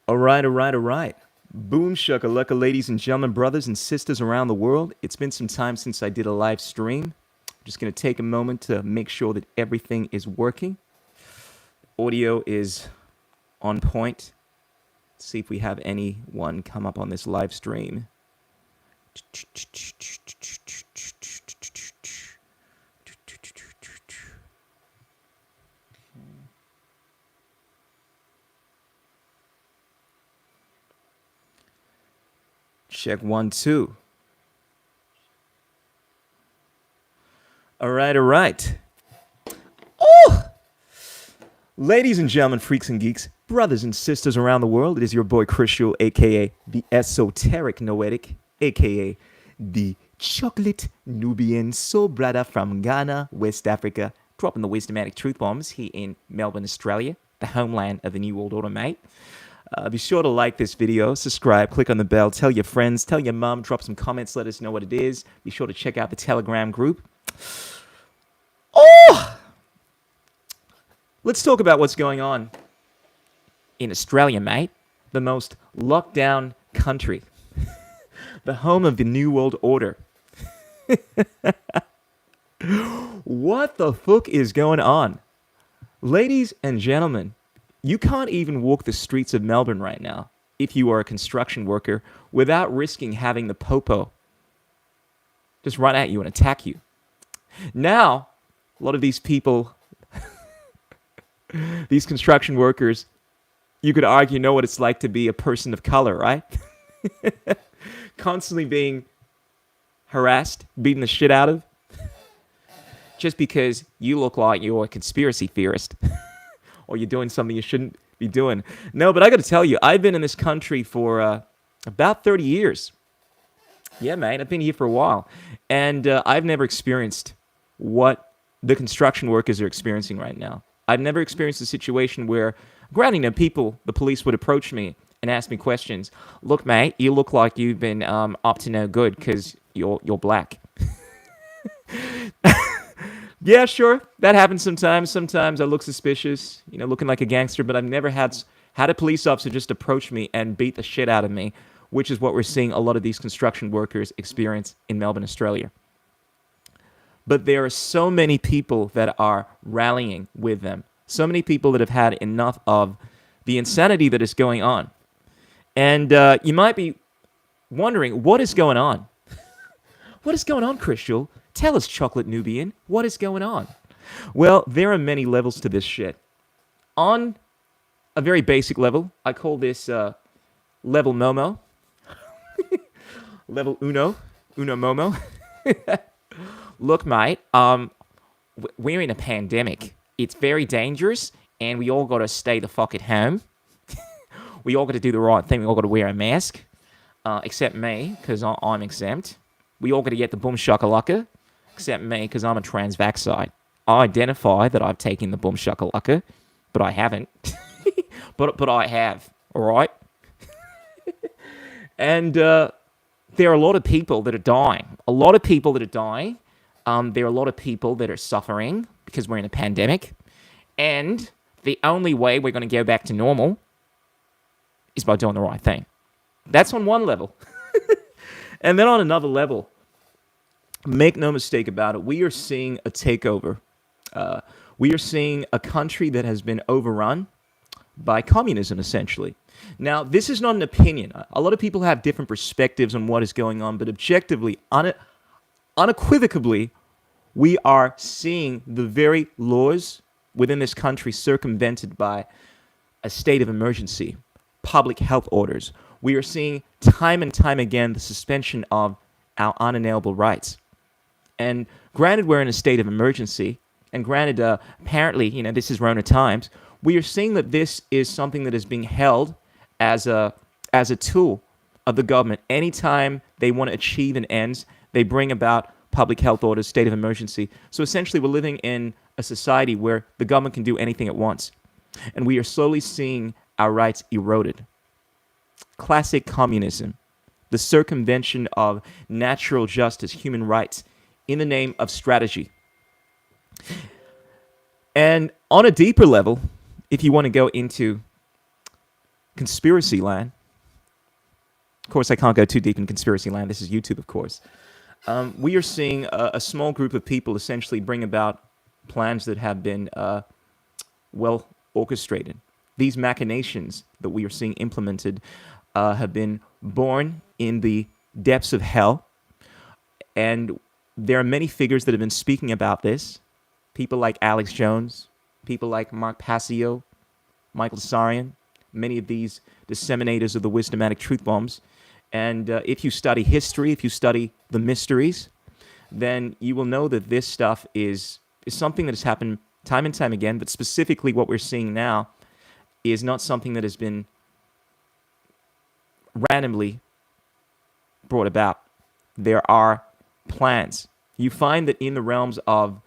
All right. Boom shakalaka, ladies and gentlemen, brothers and sisters around the world. It's been some time since I did a live stream. Just going to take a moment to make sure that everything is working. Audio is on point. Let's see if we have anyone come up on this live stream. Check 1, 2. All right. Oh! Ladies and gentlemen, freaks and geeks, brothers and sisters around the world, it is your boy Crucial, a.k.a. the Esoteric Noetic, a.k.a. the Chocolate Nubian Soul Brother from Ghana, West Africa, dropping the Wisdomatic truth bombs here in Melbourne, Australia, the homeland of the New World Order, mate. Be sure to like this video, subscribe, click on the bell, tell your friends, tell your mom, drop some comments, let us know what it is. Be sure to check out the Telegram group. Oh! Let's talk about what's going on in Australia, mate. The most locked down country. The home of the New World Order. What the fuck is going on? Ladies and gentlemen, you can't even walk the streets of Melbourne right now if you are a construction worker without risking having the popo just run at you and attack you. Now, a lot of these people, these construction workers, you could argue know what it's like to be a person of color, right? Constantly being harassed, beaten the shit out of, just because you look like you're a conspiracy theorist or you're doing something you shouldn't be doing. No, but I got to tell you, I've been in this country for about 30 years. Yeah, man, I've been here for a while. And I've never experienced what the construction workers are experiencing right now. I've never experienced a situation where, granted, the police would approach me and ask me questions. Look, mate, you look like you've been up to no good because you're black. Yeah, sure, that happens sometimes. Sometimes I look suspicious, looking like a gangster, but I've never had a police officer just approach me and beat the shit out of me, which is what we're seeing a lot of these construction workers experience in Melbourne, Australia. But there are so many people that are rallying with them. So many people that have had enough of the insanity that is going on. And you might be wondering, what is going on? What is going on, Crystal? Tell us, Chocolate Nubian, what is going on? Well, there are many levels to this shit. On a very basic level, I call this level Momo. Level Uno Momo. Look, mate, we're in a pandemic. It's very dangerous, and we all got to stay the fuck at home. We all got to do the right thing. We all got to wear a mask, except me, because I'm exempt. We all got to get the boom shakalaka, except me, because I'm a transvaxite. I identify that I've taken the boom shakalaka, but I haven't. but I have, all right? And there are a lot of people that are dying. There are a lot of people that are suffering because we're in a pandemic. And the only way we're going to go back to normal is by doing the right thing. That's on one level. And then on another level, make no mistake about it, we are seeing a takeover. We are seeing a country that has been overrun by communism, essentially. Now, this is not an opinion. A lot of people have different perspectives on what is going on, but objectively, unequivocally, we are seeing the very laws within this country circumvented by a state of emergency, public health orders. We are seeing time and time again the suspension of our unalienable rights. And granted, we're in a state of emergency, and granted, apparently, this is Rona times, we are seeing that this is something that is being held as a tool of the government. Anytime they want to achieve an end, they bring about public health orders, state of emergency. So essentially, we're living in a society where the government can do anything it wants. And we are slowly seeing our rights eroded. Classic communism, the circumvention of natural justice, human rights, in the name of strategy. And on a deeper level, if you want to go into conspiracy land, of course, I can't go too deep in conspiracy land. This is YouTube, of course. We are seeing a small group of people essentially bring about plans that have been well orchestrated. These machinations that we are seeing implemented have been born in the depths of hell. And there are many figures that have been speaking about this. People like Alex Jones, people like Mark Pacio, Michael Dessarion, many of these disseminators of the Wisdomatic truth bombs. And if you study history, if you study the mysteries, then you will know that this stuff is something that has happened time and time again, but specifically what we're seeing now is not something that has been randomly brought about. There are plans. You find that in the realms of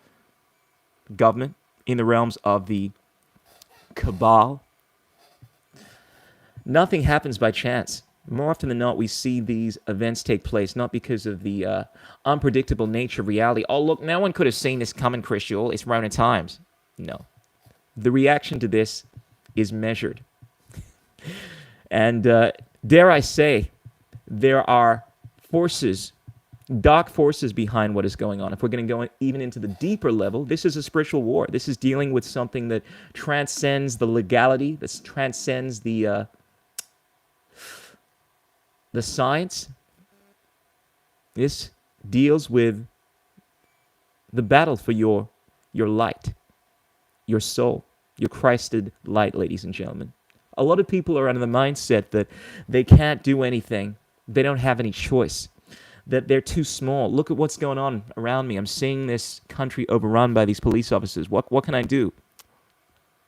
government, in the realms of the cabal, nothing happens by chance. More often than not, we see these events take place not because of the unpredictable nature of reality. Oh, look, no one could have seen this coming, Christian. It's Rona times. No. The reaction to this is measured. And dare I say, there are forces, dark forces behind what is going on. If we're going to go even into the deeper level, this is a spiritual war. This is dealing with something that transcends the legality, that transcends the science. This deals with the battle for your light, your soul, your Christed light, ladies and gentlemen. A lot of people are under the mindset that they can't do anything. They don't have any choice, that they're too small. Look at what's going on around me. I'm seeing this country overrun by these police officers. What can I do?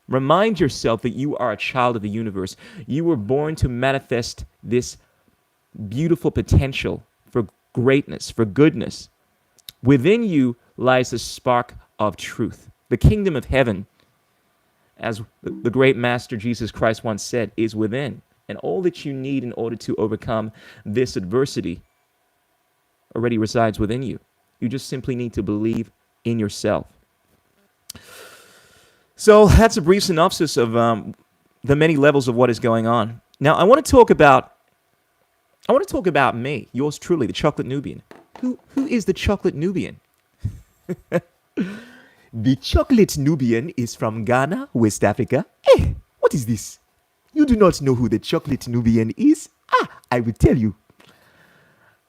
Remind yourself that you are a child of the universe. You were born to manifest this beautiful potential for greatness, for goodness. Within you lies the spark of truth. The kingdom of heaven, as the great master Jesus Christ once said, is within. And all that you need in order to overcome this adversity already resides within you. You just simply need to believe in yourself. So that's a brief synopsis of the many levels of what is going on. Now, I want to talk about me, yours truly, the Chocolate Nubian. Who is the Chocolate Nubian? The Chocolate Nubian is from Ghana, West Africa. What is this? You do not know who the Chocolate Nubian is? I will tell you.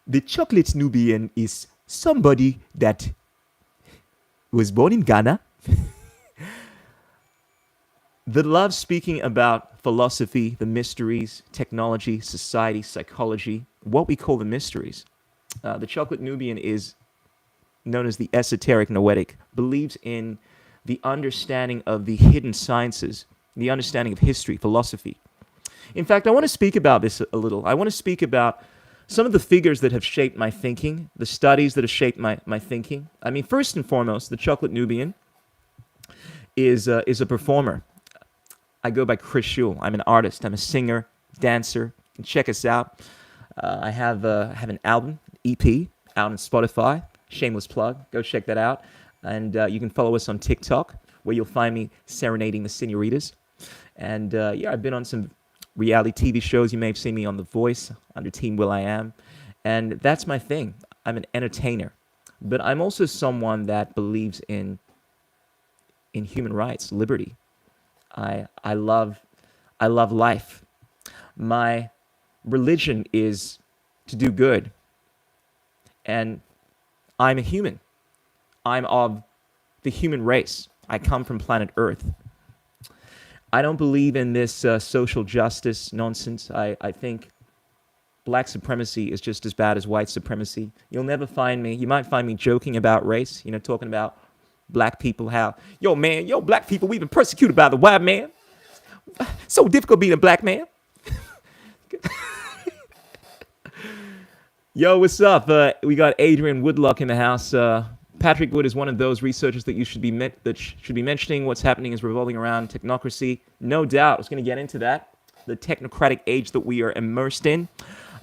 The Chocolate Nubian is somebody that was born in Ghana, that loves speaking about philosophy, the mysteries, technology, society, psychology, what we call the mysteries. The Chocolate Nubian is known as the esoteric noetic, believes in the understanding of the hidden sciences, the understanding of history, philosophy. In fact, I want to speak about this a little. I want to speak about some of the figures that have shaped my thinking, the studies that have shaped my thinking. I mean, first and foremost, the Chocolate Nubian is a performer. I go by Chris Schul. I'm an artist. I'm a singer, dancer. You can check us out. I have an album, EP, out on Spotify. Shameless plug. Go check that out. And you can follow us on TikTok, where you'll find me serenading the senoritas. And I've been on some reality TV shows. You may have seen me on The Voice, under Team will.i.am. And that's my thing. I'm an entertainer. But I'm also someone that believes in human rights, liberty. I love life. My religion is to do good. And I'm a human. I'm of the human race. I come from planet Earth. I don't believe in this social justice nonsense. I think black supremacy is just as bad as white supremacy. You'll never find me. You might find me joking about race, talking about black people, how, black people, we've been persecuted by the white man. So difficult being a black man. Yo, what's up? We got Adrian Woodlock in the house. Patrick Wood is one of those researchers that you should be mentioning. What's happening is revolving around technocracy. No doubt. I was going to get into that, the technocratic age that we are immersed in.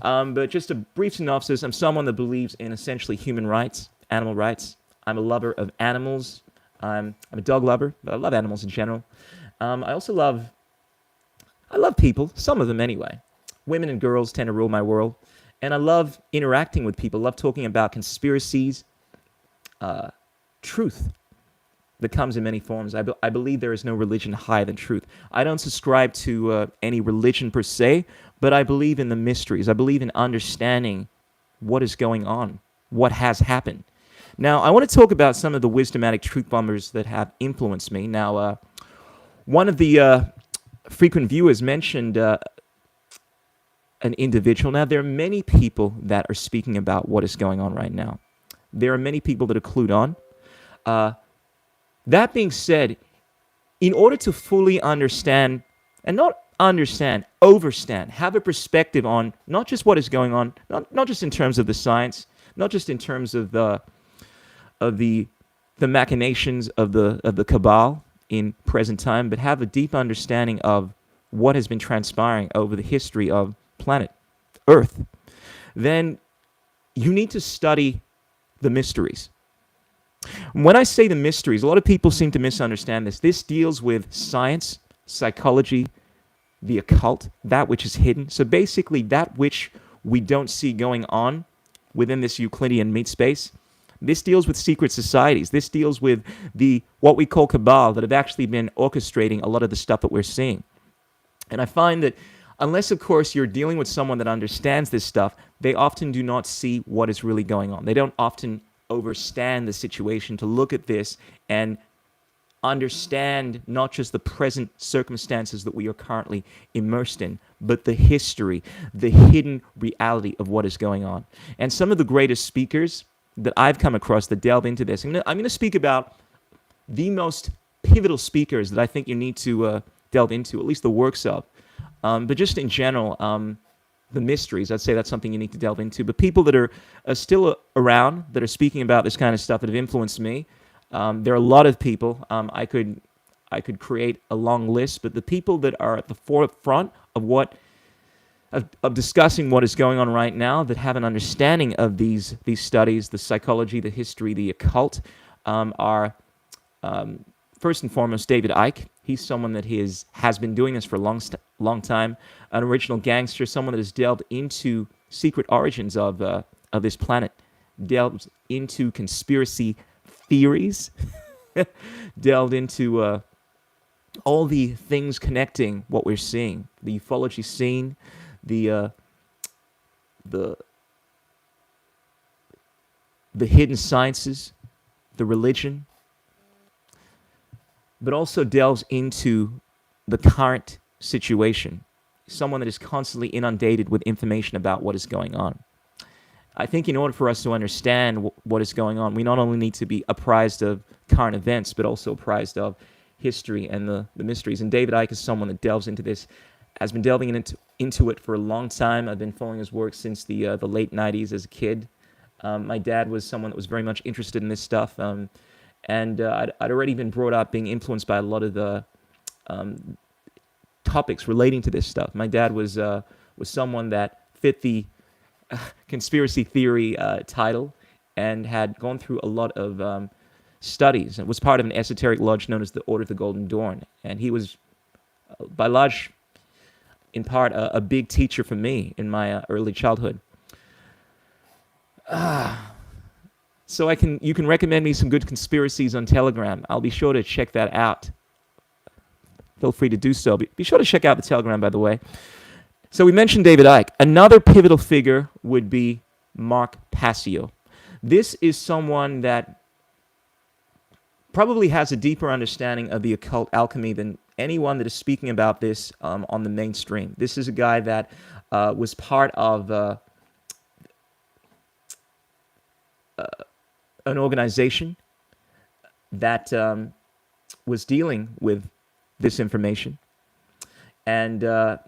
But just a brief synopsis. I'm someone that believes in essentially human rights, animal rights. I'm a lover of animals. I'm a dog lover, but I love animals in general. I also I love people, some of them anyway. Women and girls tend to rule my world. And I love interacting with people, love talking about conspiracies, truth that comes in many forms. I believe there is no religion higher than truth. I don't subscribe to any religion per se, but I believe in the mysteries. I believe in understanding what is going on, what has happened. Now, I want to talk about some of the wisdomatic truth bombers that have influenced me. Now, one of the frequent viewers mentioned an individual. Now, there are many people that are speaking about what is going on right now. There are many people that are clued on. That being said, in order to fully understand, and not understand, overstand, have a perspective on not just what is going on, not just in terms of the science, not just in terms of the machinations of the cabal in present time, but have a deep understanding of what has been transpiring over the history of planet Earth, then you need to study the mysteries. When I say the mysteries, a lot of people seem to misunderstand this. This deals with science, psychology, the occult, that which is hidden. So basically, that which we don't see going on within this Euclidean meat space. This deals with secret societies. This deals with what we call cabal that have actually been orchestrating a lot of the stuff that we're seeing. And I find that unless, of course, you're dealing with someone that understands this stuff, they often do not see what is really going on. They don't often overstand the situation to look at this and understand not just the present circumstances that we are currently immersed in, but the history, the hidden reality of what is going on. And some of the greatest speakers that I've come across that delve into this, I'm going to speak about the most pivotal speakers that I think you need to delve into, at least the works of. But just in general, the mysteries, I'd say that's something you need to delve into. But people that are still around, that are speaking about this kind of stuff that have influenced me, there are a lot of people. I could create a long list, but the people that are at the forefront of discussing what is going on right now, that have an understanding of these studies, the psychology, the history, the occult, are first and foremost David Icke. He's someone that has been doing this for a long time, an original gangster, someone that has delved into secret origins of this planet, delved into conspiracy theories, delved into all the things connecting what we're seeing, the ufology scene, the hidden sciences, the religion, but also delves into the current situation, someone that is constantly inundated with information about what is going on. I think in order for us to understand what is going on, we not only need to be apprised of current events, but also apprised of history and the mysteries. And David Icke is someone that delves into this, has been delving into it for a long time. I've been following his work since the late 90s as a kid. My dad was someone that was very much interested in this stuff. And I'd already been brought up being influenced by a lot of the topics relating to this stuff. My dad was someone that fit the conspiracy theory title and had gone through a lot of studies and was part of an esoteric lodge known as the Order of the Golden Dawn. And he was, by large, in part, a big teacher for me in my early childhood. So you can recommend me some good conspiracies on Telegram. I'll be sure to check that out. Feel free to do so. Be sure to check out the Telegram, by the way. So we mentioned David Icke. Another pivotal figure would be Mark Pacio. This is someone that probably has a deeper understanding of the occult alchemy than anyone that is speaking about this on the mainstream. This is a guy that was part of an organization that was dealing with this information, and of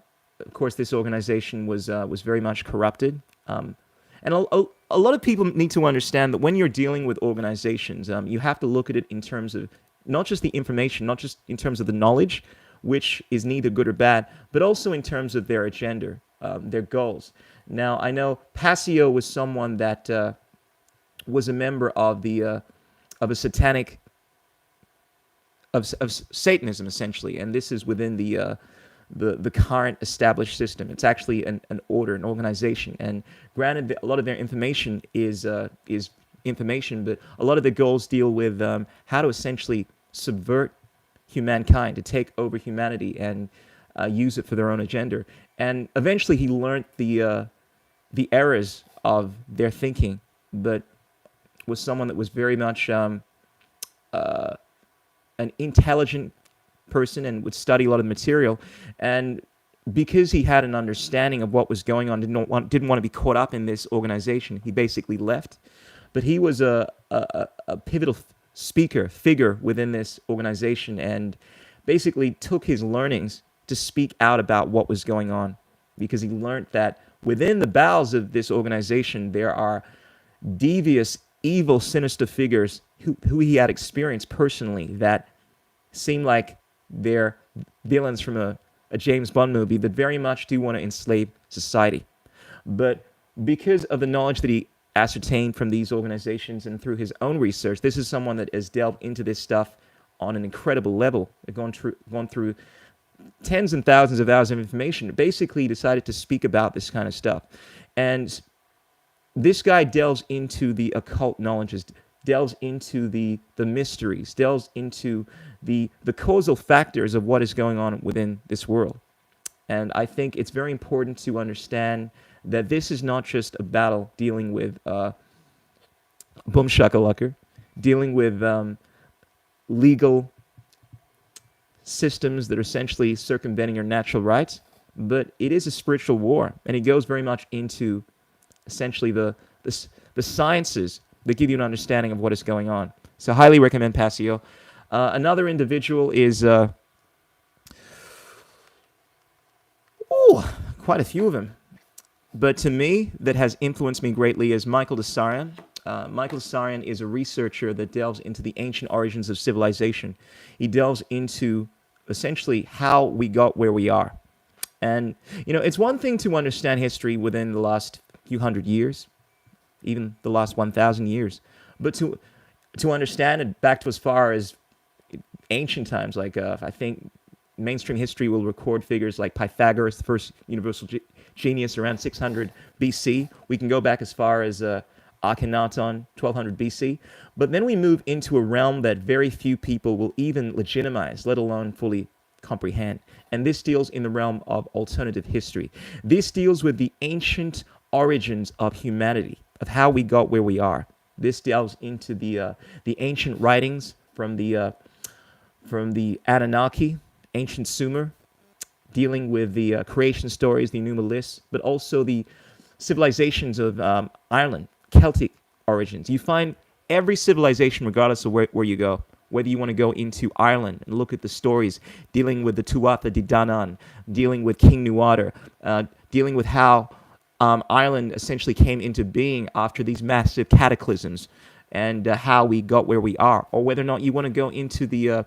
course, this organization was very much corrupted. And a lot of people need to understand that when you're dealing with organizations, you have to look at it in terms of not just the information, not just in terms of the knowledge, which is neither good or bad, but also in terms of their agenda, their goals. Now, I know Pacio was someone that was a member of a satanic of Satanism, essentially, and this is within the current established system. It's actually an order, an organization, and granted, a lot of their information is information, but a lot of the goals deal with how to essentially subvert humankind, to take over humanity and use it for their own agenda. And eventually, he learned the errors of their thinking, but was someone that was very much an intelligent person and would study a lot of material. And because he had an understanding of what was going on, didn't want to be caught up in this organization, he basically left. But he was a pivotal figure within this organization, and basically took his learnings to speak out about what was going on, because he learned that within the bowels of this organization there are devious, evil, sinister figures who he had experienced personally that seem like they're villains from a James Bond movie that very much do want to enslave society. But because of the knowledge that he ascertained from these organizations and through his own research, this is someone that has delved into this stuff on an incredible level. They've gone through tens and thousands of hours of information. Basically decided to speak about this kind of stuff. And this guy delves into the occult knowledges, delves into the mysteries, delves into the causal factors of what is going on within this world. And I think it's very important to understand that this is not just a battle dealing with boom shakalaka, dealing with legal systems that are essentially circumventing your natural rights, but it is a spiritual war, and it goes very much into essentially the sciences that give you an understanding of what is going on. So highly recommend Pacio. Another individual is quite a few of them, but to me that has influenced me greatly is Michael Dessarion. Michael Dessarion is a researcher that delves into the ancient origins of civilization. He delves into essentially how we got where we are. And, it's one thing to understand history within the last few hundred years, even the last 1,000 years, but to understand it back to as far as ancient times, like I think mainstream history will record figures like Pythagoras, the first universal genius, around 600 BC. We can go back as far as Akhenaton, 1200 BC. But then we move into a realm that very few people will even legitimize, let alone fully comprehend. And this deals in the realm of alternative history. This deals with the ancient origins of humanity, of how we got where we are. This delves into the ancient writings from the Anunnaki, ancient Sumer, dealing with the creation stories, the Enuma Elish, but also the civilizations of Ireland, Celtic origins. You find every civilization, regardless of where you go, whether you want to go into Ireland and look at the stories dealing with the Tuatha De Danann, dealing with King Nuada, dealing with how Ireland essentially came into being after these massive cataclysms, and how we got where we are, or whether or not you want to go into the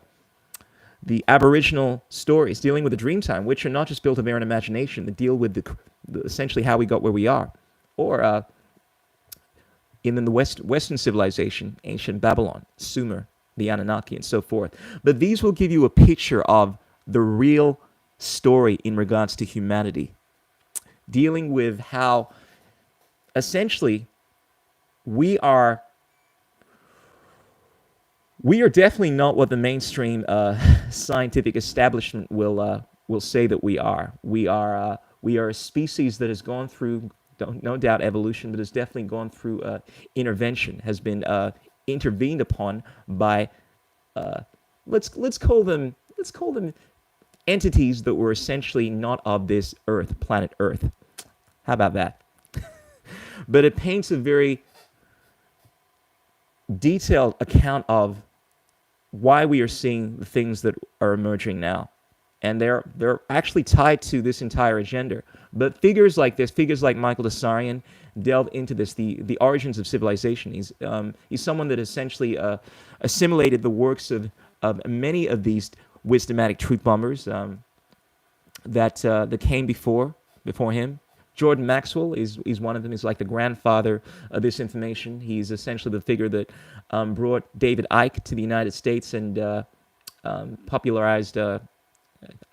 Aboriginal stories dealing with the Dreamtime, which are not just built of their own imagination, that deal with essentially how we got where we are, or in the Western civilization, ancient Babylon, Sumer, the Anunnaki, and so forth. But these will give you a picture of the real story in regards to humanity, dealing with how essentially we are definitely not what the mainstream scientific establishment will say that we are. We are a species that has gone through, no doubt, evolution, but has definitely gone through intervention, has been intervened upon by let's call them entities that were essentially not of this Earth, planet Earth. How about that? But it paints a very detailed account of why we are seeing the things that are emerging now. And they're actually tied to this entire agenda. But figures like this, figures like Michael Dessarion, delve into this, the origins of civilization. He's someone that essentially assimilated the works of many of these wisdomatic truth bombers that came before him. Jordan Maxwell is one of them. He's like the grandfather of this information. He's essentially the figure that brought David Icke to the United States and popularized, I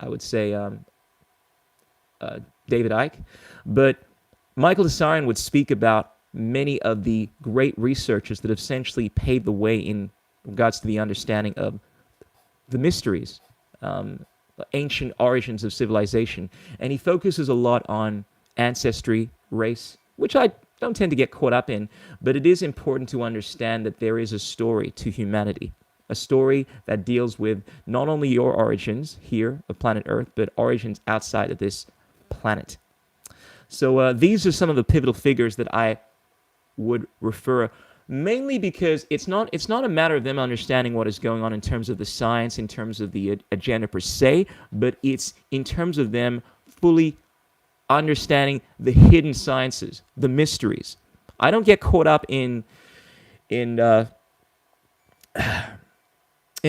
would say, David Icke. But Michael Dessarion would speak about many of the great researchers that have essentially paved the way in regards to the understanding of the mysteries, ancient origins of civilization. And he focuses a lot on ancestry, race, which I don't tend to get caught up in, but it is important to understand that there is a story to humanity, a story that deals with not only your origins here of planet Earth, but origins outside of this planet. So these are some of the pivotal figures that I would refer, mainly because it's not a matter of them understanding what is going on in terms of the science, in terms of the agenda per se, but it's in terms of them fully understanding the hidden sciences, the mysteries. I don't get caught up in the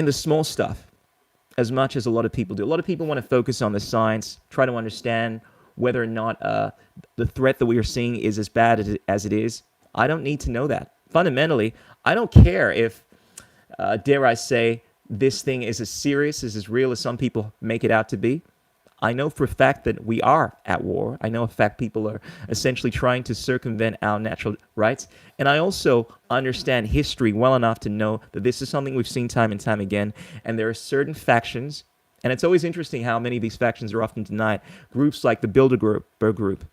small stuff as much as a lot of people do. A lot of people want to focus on the science, try to understand whether or not the threat that we are seeing is as bad as it is. I don't need to know that. Fundamentally, I don't care if, dare I say, this thing is as serious, as real as some people make it out to be. I know for a fact that we are at war. I know for a fact people are essentially trying to circumvent our natural rights. And I also understand history well enough to know that this is something we've seen time and time again. And there are certain factions, and it's always interesting how many of these factions are often denied. Groups like the Bilderberg Group,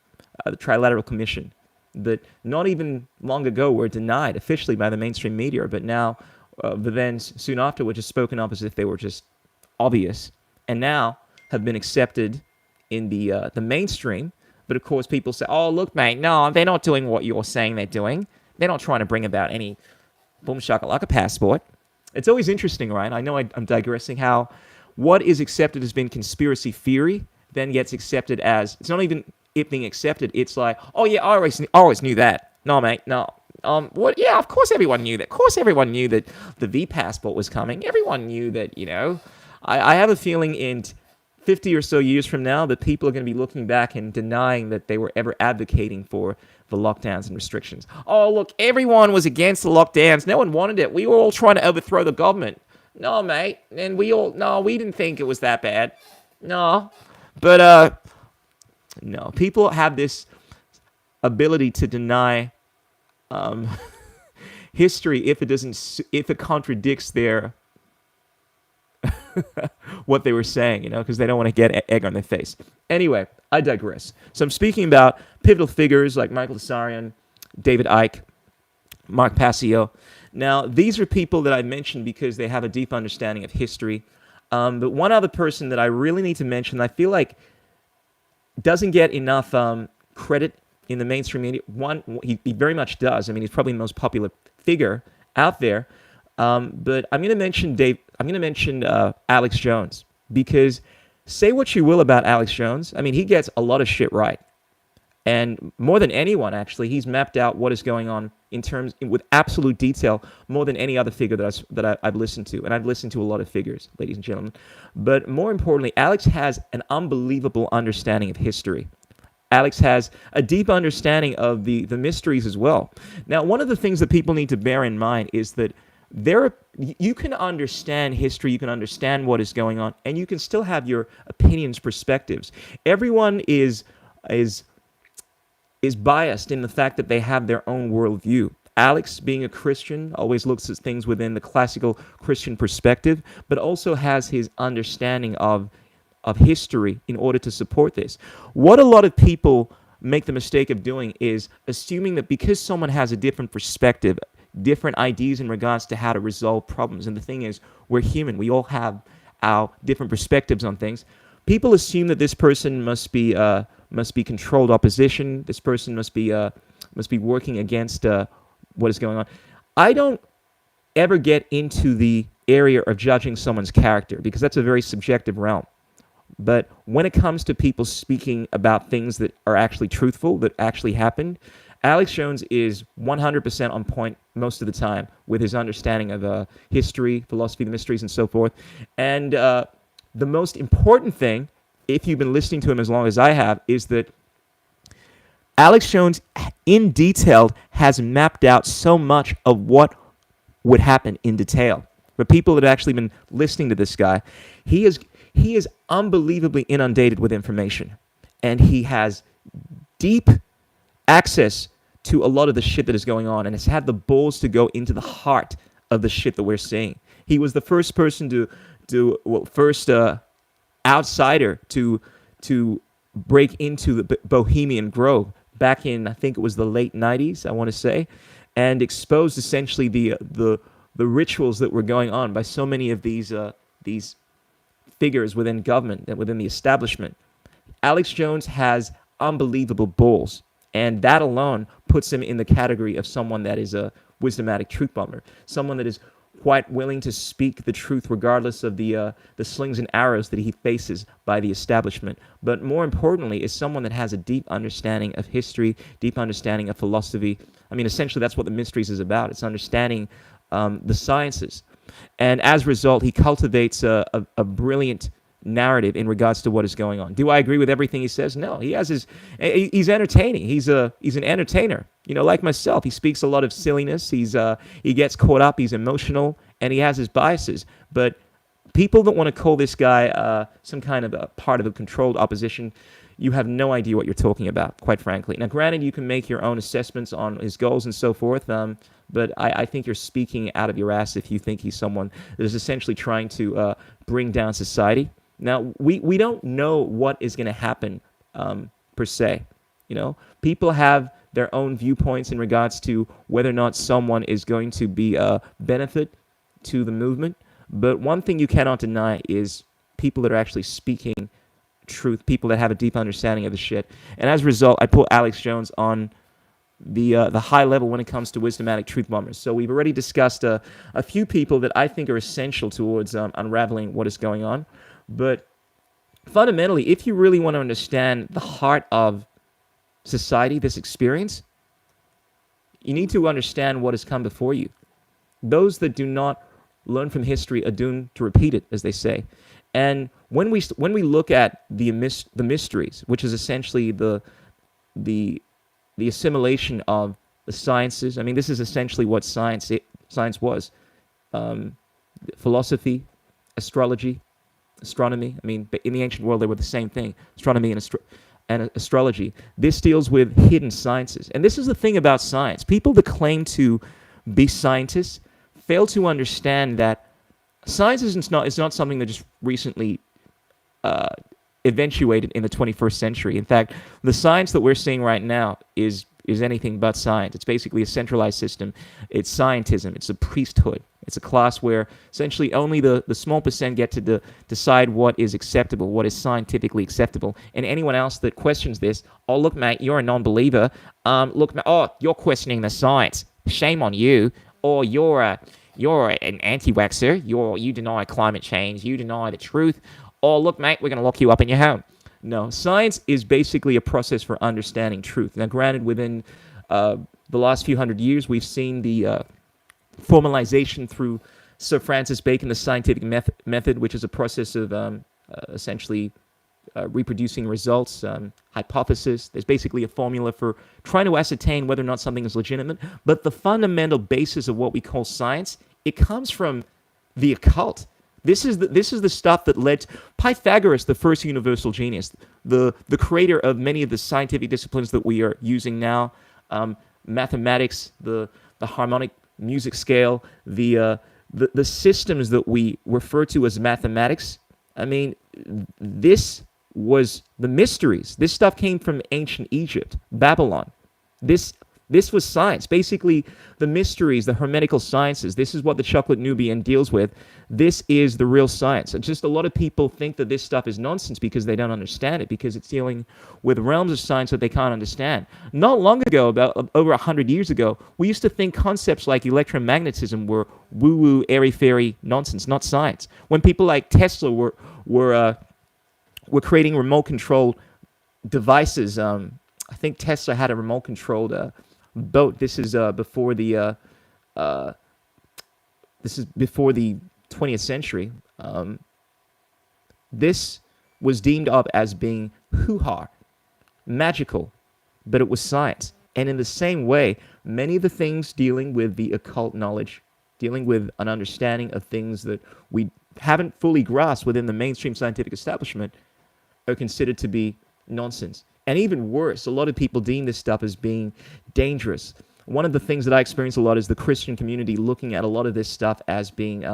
the Trilateral Commission, that not even long ago were denied officially by the mainstream media, but now, but then soon afterwards, just spoken of as if they were just obvious. And now have been accepted in the mainstream. But of course, people say, oh, look, mate, no, they're not doing what you're saying they're doing. They're not trying to bring about any boom shakalaka passport. It's always interesting, right? I know I'm digressing, how what is accepted as being conspiracy theory then gets accepted as, it's not even it being accepted, it's like, oh yeah, I always knew that. No, mate, no. What? Yeah, of course everyone knew that. Of course everyone knew that the V passport was coming. Everyone knew that, I have a feeling in 50 or so years from now that people are going to be looking back and denying that they were ever advocating for the lockdowns and restrictions. Oh, look, everyone was against the lockdowns. No one wanted it. We were all trying to overthrow the government. No, mate. And we didn't think it was that bad. No. But, no. People have this ability to deny history if it contradicts their what they were saying, because they don't want to get egg on their face. Anyway, I digress. So I'm speaking about pivotal figures like Michael Dessarion, David Icke, Mark Pacio. Now, these are people that I mentioned because they have a deep understanding of history. But one other person that I really need to mention, I feel like doesn't get enough credit in the mainstream media. One, he very much does. I mean, he's probably the most popular figure out there. But I'm going to mention Alex Jones, because say what you will about Alex Jones, I mean, he gets a lot of shit right. And more than anyone, actually, he's mapped out what is going on with absolute detail, more than any other figure that I've listened to. And I've listened to a lot of figures, ladies and gentlemen. But more importantly, Alex has an unbelievable understanding of history. Alex has a deep understanding of the mysteries as well. Now, one of the things that people need to bear in mind is that you can understand history, you can understand what is going on, and you can still have your opinions, perspectives. Everyone is biased in the fact that they have their own worldview. Alex, being a Christian, always looks at things within the classical Christian perspective, but also has his understanding of history in order to support this. What a lot of people make the mistake of doing is assuming that because someone has a different perspective, different ideas in regards to how to resolve problems. And the thing is, we're human. We all have our different perspectives on things. People assume that this person must be controlled opposition. This person must be working against what is going on. I don't ever get into the area of judging someone's character, because that's a very subjective realm. But when it comes to people speaking about things that are actually truthful, that actually happened, Alex Jones is 100% on point most of the time with his understanding of history, philosophy, the mysteries, and so forth. And the most important thing, if you've been listening to him as long as I have, is that Alex Jones, in detail, has mapped out so much of what would happen in detail. but people that have actually been listening to this guy, he is unbelievably inundated with information, and he has deep access to a lot of the shit that is going on, and has had the balls to go into the heart of the shit that we're seeing. He was the first person first outsider to break into the Bohemian Grove back in, I think it was the late 90s, I want to say, and exposed essentially the rituals that were going on by so many of these figures within government and within the establishment. Alex Jones has unbelievable balls, and that alone puts him in the category of someone that is a wisdomatic truth bomber, someone that is quite willing to speak the truth regardless of the slings and arrows that he faces by the establishment. But more importantly, is someone that has a deep understanding of history, deep understanding of philosophy. I mean, essentially, that's what the Mysteries is about. It's understanding the sciences. And as a result, he cultivates a brilliant narrative in regards to what is going on. Do I agree with everything he says? No. He's entertaining. He's an entertainer. Like myself, he speaks a lot of silliness. He gets caught up. He's emotional, and he has his biases. But people that want to call this guy some kind of a part of a controlled opposition, you have no idea what you're talking about, quite frankly. Now, granted, you can make your own assessments on his goals and so forth, but I think you're speaking out of your ass if you think he's someone that is essentially trying to bring down society. Now, we don't know what is going to happen per se. People have their own viewpoints in regards to whether or not someone is going to be a benefit to the movement. But one thing you cannot deny is people that are actually speaking truth, people that have a deep understanding of the shit. And as a result, I put Alex Jones on the high level when it comes to wisdomatic truth bombers. So we've already discussed a few people that I think are essential towards unraveling what is going on. But fundamentally, if you really want to understand the heart of society, this experience, you need to understand what has come before you. Those that do not learn from history are doomed to repeat it, as they say. And when we look at the mysteries, which is essentially the assimilation of the sciences. I mean, this is essentially what science was: philosophy, astrology, astronomy. I mean, in the ancient world, they were the same thing: astronomy and astrology. This deals with hidden sciences, and this is the thing about science. People that claim to be scientists fail to understand that science is not something that just recently eventuated in the 21st century. In fact, the science that we're seeing right now is anything but science. It's basically a centralized system. It's scientism. It's a priesthood. It's a class where essentially only the small percent get to decide what is acceptable, what is scientifically acceptable. And anyone else that questions this, oh, look, mate, you're a non-believer. Look, oh, you're questioning the science. Shame on you. Or you're an anti-vaxxer. You deny climate change. You deny the truth. Oh, look, mate, we're going to lock you up in your home. No, science is basically a process for understanding truth. Now, granted, within the last few hundred years, we've seen the formalization through Sir Francis Bacon, the scientific method, which is a process of essentially reproducing results, hypothesis. There's basically a formula for trying to ascertain whether or not something is legitimate. But the fundamental basis of what we call science, it comes from the occult. This is the stuff that led to Pythagoras, the first universal genius, the creator of many of the scientific disciplines that we are using now, mathematics, the harmonic music scale, the systems that we refer to as mathematics. I mean, this was the mysteries. This stuff came from ancient Egypt, Babylon. This was science. Basically, the mysteries, the hermetical sciences, this is what the Chocolate Nubian deals with. This is the real science. And just a lot of people think that this stuff is nonsense because they don't understand it, because it's dealing with realms of science that they can't understand. Not long ago, about over 100 years ago, we used to think concepts like electromagnetism were woo-woo, airy-fairy nonsense, not science. When people like Tesla were creating remote-controlled devices, I think Tesla had a remote-controlled boat. This is before the 20th century. This was deemed of as being hoo-ha, magical, but it was science. And in the same way, many of the things dealing with the occult knowledge dealing with an understanding of things that we haven't fully grasped within the mainstream scientific establishment are considered to be nonsense. And even worse, a lot of people deem this stuff as being dangerous. One of the things that I experience a lot is the Christian community looking at a lot of this stuff as being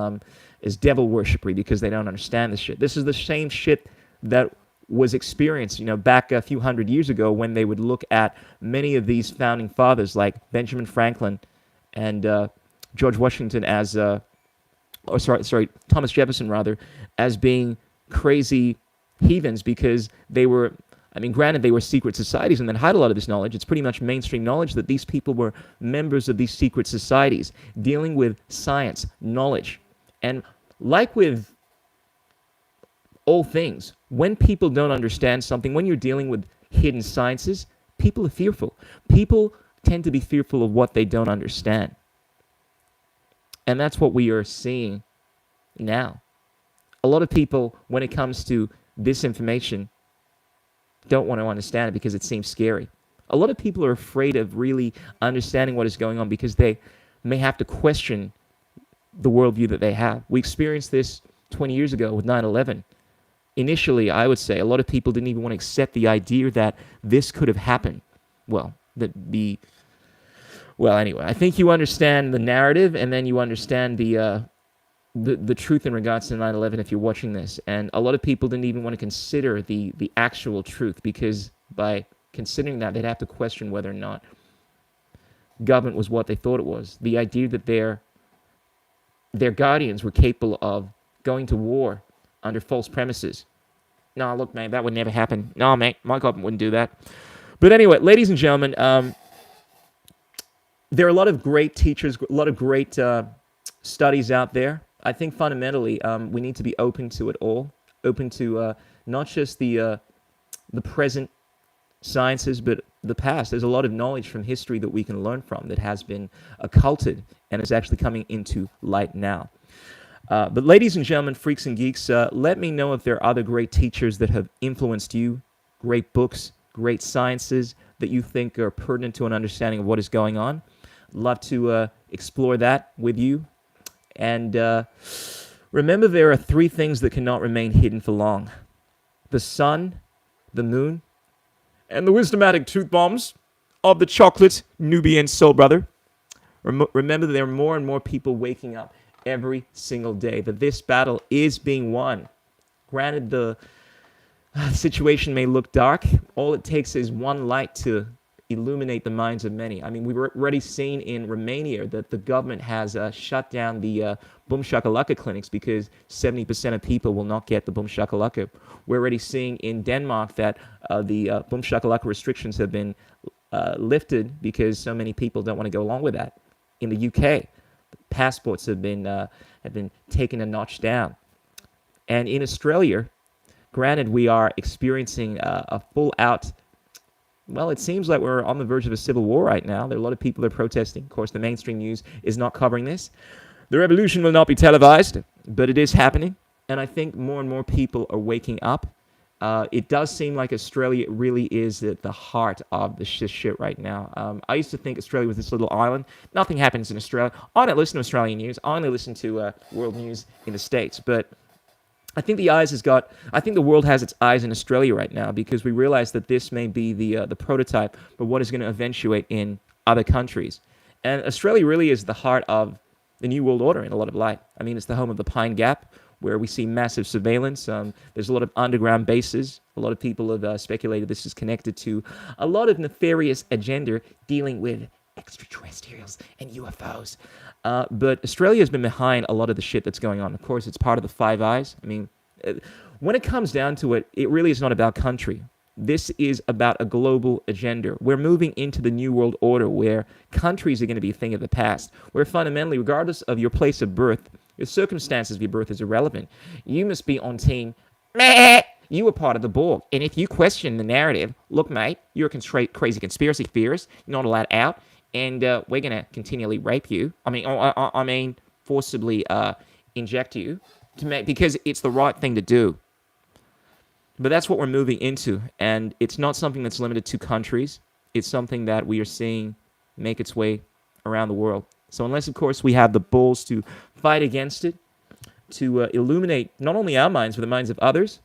as devil worshipry because they don't understand this shit. This is the same shit that was experienced, back a few hundred years ago when they would look at many of these founding fathers like Benjamin Franklin and George Washington as, Thomas Jefferson rather, as being crazy heathens because they were, granted they were secret societies and then hide a lot of this knowledge. It's pretty much mainstream knowledge that these people were members of these secret societies dealing with science, knowledge. And like with all things, when people don't understand something, when you're dealing with hidden sciences, people are fearful. People tend to be fearful of what they don't understand. And that's what we are seeing now. A lot of people, when it comes to this information, don't want to understand it because it seems scary. A lot of people are afraid of really understanding what is going on because they may have to question the worldview that they have. We experienced this 20 years ago with 9/11. Initially, I would say a lot of people didn't even want to accept the idea that this could have happened. Anyway, I think you understand the narrative, and then you understand the truth in regards to 9/11 if you're watching this. And a lot of people didn't even want to consider the actual truth because by considering that, they'd have to question whether or not government was what they thought it was. The idea that their guardians were capable of going to war under false premises. No, look, man, that would never happen. No, mate, my government wouldn't do that. But anyway, ladies and gentlemen, there are a lot of great teachers, a lot of great studies out there. I think fundamentally we need to be open to it all, open to not just the present sciences, but the past. There's a lot of knowledge from history that we can learn from that has been occulted and is actually coming into light now. But ladies and gentlemen, freaks and geeks, let me know if there are other great teachers that have influenced you, great books, great sciences that you think are pertinent to an understanding of what is going on. I'd love to explore that with you. And remember, there are 3 things that cannot remain hidden for long: the sun, the moon, and the wisdomatic truth bombs of the chocolate Nubian soul brother. Remember, there are more and more people waking up every single day that this battle is being won. Granted, the situation may look dark. All it takes is one light to illuminate the minds of many. We've already seen in Romania that the government has shut down the Boom Shakalaka clinics because 70% of people will not get the Boom Shakalaka. We're already seeing in Denmark that the Boom Shakalaka restrictions have been lifted because so many people don't want to go along with that. In the UK, passports have been taken a notch down. And in Australia, granted, we are experiencing a full-out, it seems like we're on the verge of a civil war right now. There are a lot of people that are protesting. Of course, the mainstream news is not covering this. The revolution will not be televised, but it is happening. And I think more and more people are waking up. It does seem like Australia really is at the heart of the shit right now. I used to think Australia was this little island. Nothing happens in Australia. I don't listen to Australian news. I only listen to world news in the States. But I think the world has its eyes in Australia right now because we realize that this may be the prototype for what is going to eventuate in other countries. And Australia really is the heart of the New World Order in a lot of light. It's the home of the Pine Gap, where we see massive surveillance. There's a lot of underground bases. A lot of people have speculated this is connected to a lot of nefarious agenda dealing with extraterrestrials and UFOs. But Australia has been behind a lot of the shit that's going on. Of course, it's part of the Five Eyes. When it comes down to it, it really is not about country. This is about a global agenda. We're moving into the New World Order where countries are going to be a thing of the past, where fundamentally, regardless of your place of birth, the circumstances of your birth is irrelevant. You must be on team, meh, you were part of the Borg. And if you question the narrative, look, mate, you're a crazy conspiracy theorist. You're not allowed out. And we're going to continually rape you. Forcibly inject you because it's the right thing to do. But that's what we're moving into. And it's not something that's limited to countries. It's something that we are seeing make its way around the world. So unless, of course, we have the balls to fight against it, to illuminate not only our minds, but the minds of others,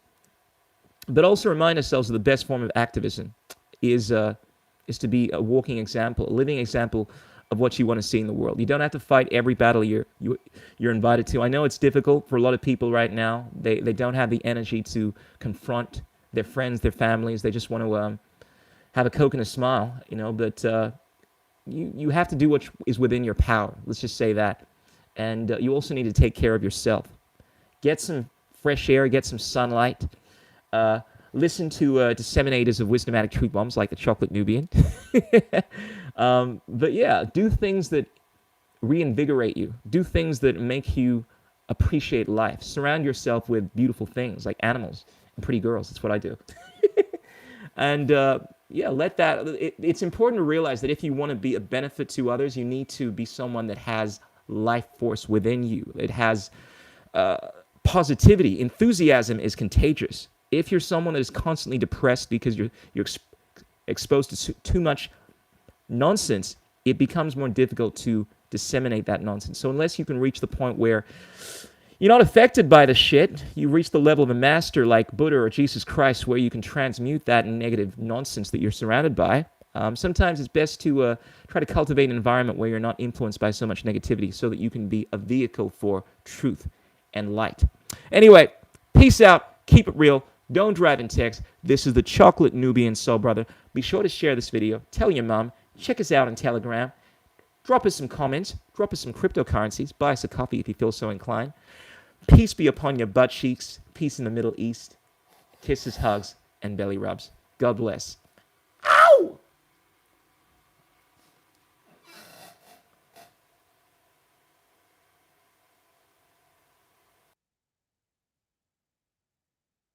but also remind ourselves of the best form of activism is to be a walking example, a living example of what you want to see in the world. You don't have to fight every battle you're invited to. I know it's difficult for a lot of people right now. They don't have the energy to confront their friends, their families. They just want to have a Coke and a smile, but you have to do what is within your power. Let's just say that. And you also need to take care of yourself. Get some fresh air, get some sunlight. Listen to disseminators of wisdomatic truth bombs like the Chocolate Nubian. But yeah, do things that reinvigorate you. Do things that make you appreciate life. Surround yourself with beautiful things like animals and pretty girls. That's what I do. And let that. It's important to realize that if you want to be a benefit to others, you need to be someone that has life force within you. It has positivity. Enthusiasm is contagious. If you're someone that is constantly depressed because you're exposed to too much nonsense, it becomes more difficult to disseminate that nonsense. So unless you can reach the point where you're not affected by the shit, you reach the level of a master like Buddha or Jesus Christ where you can transmute that negative nonsense that you're surrounded by. Sometimes it's best to try to cultivate an environment where you're not influenced by so much negativity so that you can be a vehicle for truth and light. Anyway, peace out. Keep it real. Don't drive and text. This is the Chocolate Nubian Soul Brother. Be sure to share this video. Tell your mom. Check us out on Telegram. Drop us some comments. Drop us some cryptocurrencies. Buy us a coffee if you feel so inclined. Peace be upon your butt cheeks. Peace in the Middle East. Kisses, hugs, and belly rubs. God bless.